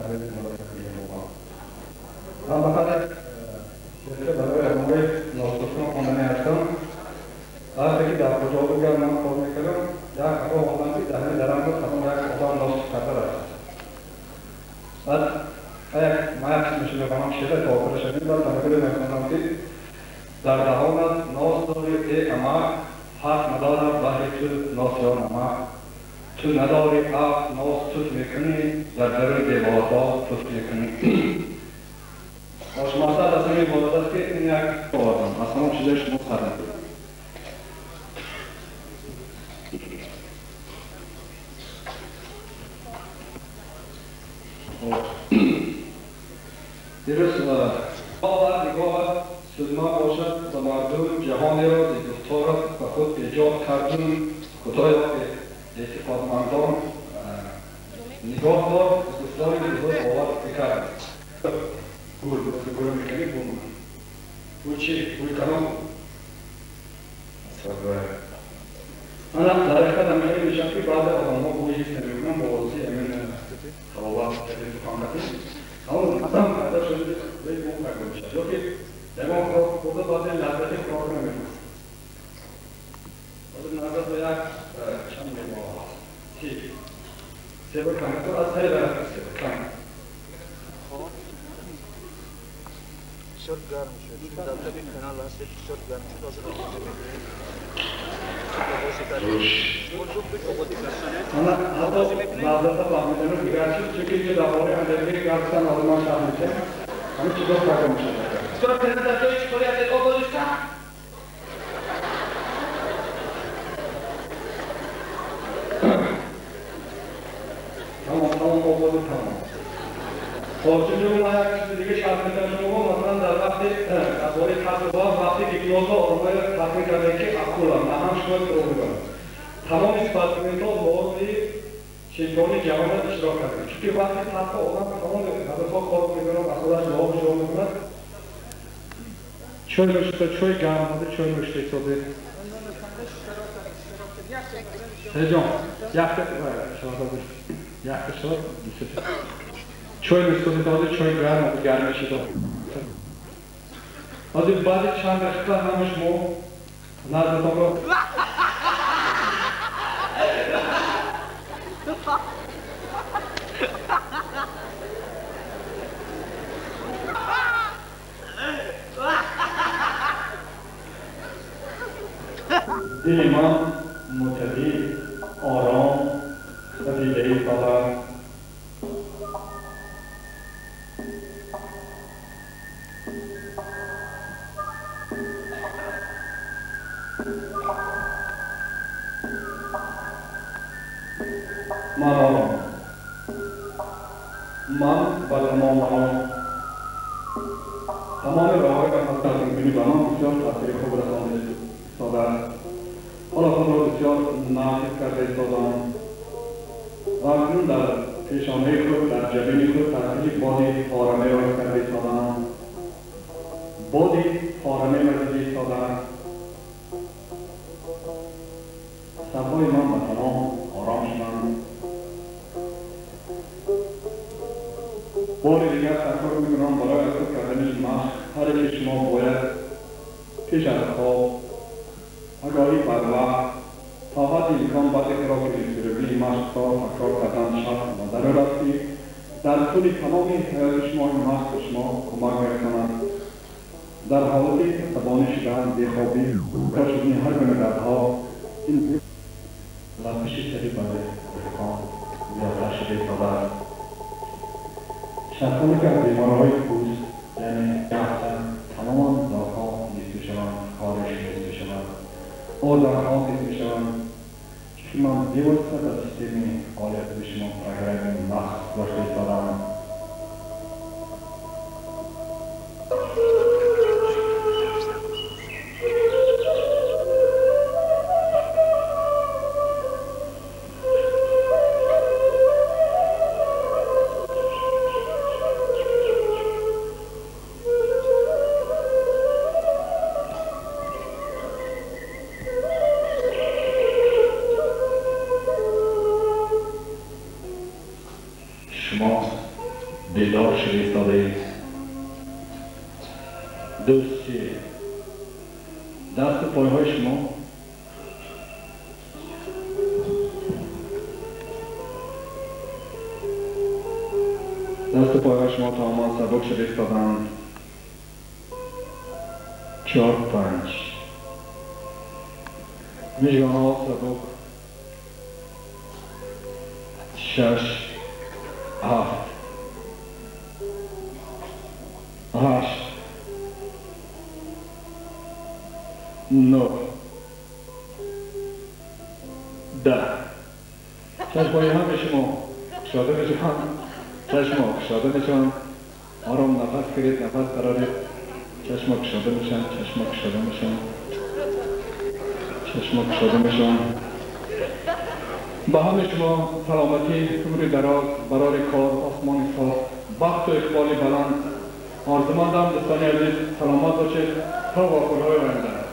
تحلیل ملاقاتی من فقط که برای امور ناسوسان خواندنی هستم هر که در کجا بگر من کار میکردم یک هوا آمدی درم بود همون یک آدم ناسوس خطر است بعد من یک میشه بکنم شده تا آخر شدیم بعد تنگل میکنم که در دهانت ناس داری ای اما حق ندارد بحری تو ناسیان اما تو نداری حق ناس توت میکنی در درون دیوارها توت میکنی شما از این مورد است که این یک آدم اصلا چیزش شما سرده دیروز باور نگاه سلما باشد و مردم جهانی را گفتار و خود ایجاد کردن خدای اعتقادمندان نگاه دار اسلامی دیروز باور بکرد گول گول میکنی گول چی؟ گول کنم من در اخیر امیلی میشم که بعد آدم ها گویی نمیکنم با وضعی امین طلابات تبریز فانگتی همون آدم پیدا شده باید اون فرق میشه جو که دمان خود باید لذتی کار نمیکنم باید نظر به یک چند ماه چی؟ سبر کنم تو از هی برد سبر کنم شد گرم شد چون دلتا بی کنال هستی شد گرم شد از را من حتی لحظتا فهمیدنم دیگر شد چون که درباره اندرگی گرفتن آدمان شهر میشه همین چیزا فرق میشه چرا کنه در توی چطوری از یک آبادش کن؟ تمام آبادی تمام خواهد جو ما یک چیز دیگه شرط میکنم شما مثلا در وقتی درباره تحقیقات وقتی دیپلوما آرمای تحقیق کرده که اکولا من هم شما رو میکنم تمام اسپارتمنت ها مورد چمپیون جهان اشتراک کردن چون وقتی تحقیق آدم تمام هدفها کار میکنم و خودش جواب شما میکنم چوی نوشته چوی گرم بوده چوی نوشته ساده سجان یک شد چوی نوشته داده چوی گرم بوده گرمشی داده از این بعد چند دقیقه همش ما نزدتا رو دل من معتدل آرام و دیده‌ای فقط من آرام من و تمام آرام تمام راه‌های که از می‌بینی به من بسیار تاثیر خوب رسانده است حالا خود را بسیار ناقص کرده ایستادم و اکنون در پیشانه خود در جبین خود تحصیل بادی پارمه را کرده ایستادم بادی پارمه را کرده ایستادم صفای من به تمام آرام شدم بار دیگر تکرار میکنم برای از خود کردن مشق هر که شما باید پیش از خواب آگاهی بر وقت تا حد امکان بعد را که تجربی مشق را تکرار کردن شرط و ضرور است که در طول تمام حیات شما این مشق به شما کمک می‌کند در حالت عصبانی شدن بیخوابی کار شدن هر گونه دردها این لرزشی سریع برای استحکام زیادتر شده ایستاده شخصانی که از بیماری‌های پوست یعنی یخزن تماما داغ‌ها نیست می‌شوند خارش نیست می‌شوند آدم‌ها نیست می‌شوند که من بی‌واسطه در سیستمی حالت به شما پروگرام مخصوص داشته ایستاده‌ام شما بیدار شد ایستاده دوست چیه؟ دست و پایهای شما دست و پایهای شما تماما سبک شد ایستادند 4 5 میشگان ها سبک 6 7 8 9 10 چشمای همه شما شاده میشن چشما کشاده میشن آرام نفس گرید نفس برارید چشما کشاده میشن چشما کشاده میشن چشما کشاده میشن به همه شما سلامتی عمر دراز برای کار آسمان صاف بخت و اقبال بلند آرزومندم دوستان عزیز سلامت باشید تا واکنهای آینده